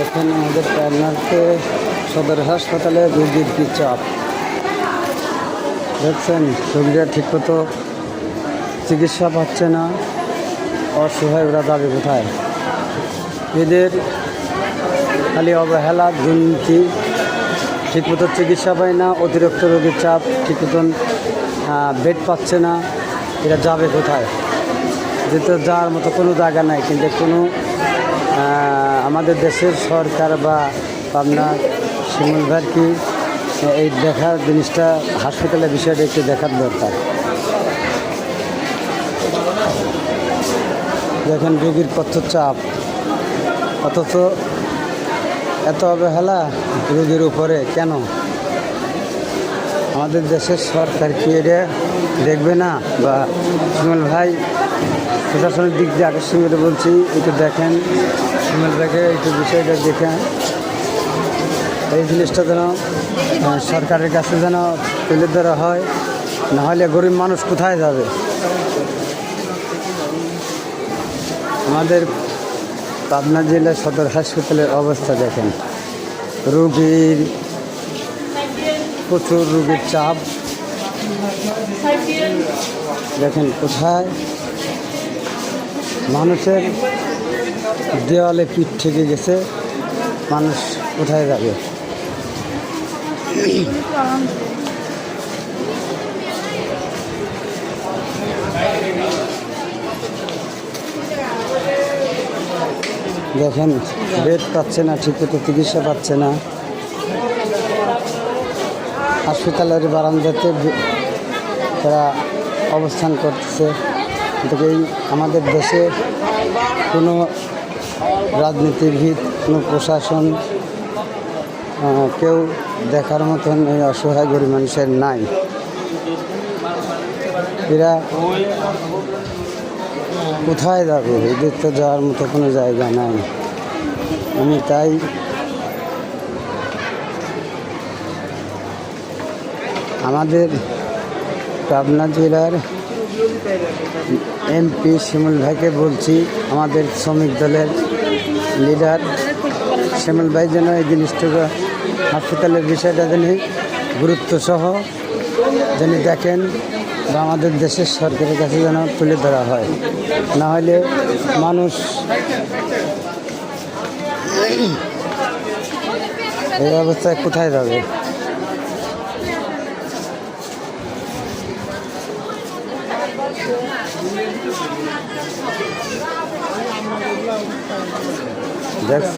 দেখেন আমাদের পাবনাতে সদর হাসপাতালে রোগীর কি চাপ দেখছেন। রোগীরা ঠিকমতো চিকিৎসা পাচ্ছে না, অসহায় ওরা যাবে কোথায়? এদের খালি অবহেলা, দুর্নীতি, ঠিকমতো চিকিৎসা পায় না, অতিরিক্ত রোগীর চাপ, ঠিক মতন বেড পাচ্ছে না, এরা যাবে কোথায়? যেহেতু যাওয়ার মতো কোনো জায়গা নাই। কিন্তু কোনো আমাদের দেশের সরকার বা আপনার শিমুল ভাইয়ের কি এই দেখার জিনিসটা, হাসপাতালের বিষয়টা একটু দেখার দরকার। দেখেন রোগীর কত চাপ, অথচ এত অবহেলা রোগীর উপরে কেন? আমাদের দেশের সরকার কি এটা দেখবে না? বা শিমুল ভাই প্রশাসনের দিক দিয়ে আকর্ষণ করে বলছি, একটু দেখেন শিমুল ভাইকে, একটু বিষয়টা দেখেন। এই জিনিসটা যেন সরকারের কাছে যেন তুলে ধরা হয়, নাহলে গরিব মানুষ কোথায় যাবে? আমাদের পাবনা জেলার সদর হাসপাতালের অবস্থা দেখেন, রোগীর প্রচুর রোগীর চাপ দেখেন। কোথায় মানুষের দেওয়ালে পিঠ থেকে গেছে, মানুষ কোথায় যাবে? দেখেন বেড পাচ্ছে না, ঠিকমতো চিকিৎসা পাচ্ছে না। হাসপাতালের বারান্দাতে তারা অবস্থান করতেছে। এই আমাদের দেশে কোনো রাজনীতিবিদ, কোনো প্রশাসন, কেউ দেখার মতন এই অসহায় গরিব মানুষের নাই। এরা কোথায় যাবে? এদের তো যাওয়ার মতো কোনো জায়গা নাই। আমি তাই আমাদের পাবনা জেলার এমপি শিমুল ভাইকে বলছি, আমাদের শ্রমিক দলের লিডার শিমুল ভাই যেন এই জিনিসটুকু, হাসপাতালের বিষয়টা যেন গুরুত্ব সহ যেন দেখেন, বা আমাদের দেশের সরকারের কাছে যেন তুলে ধরা হয়। না হলে মানুষ এই অবস্থায় কোথায় যাবে? দেখ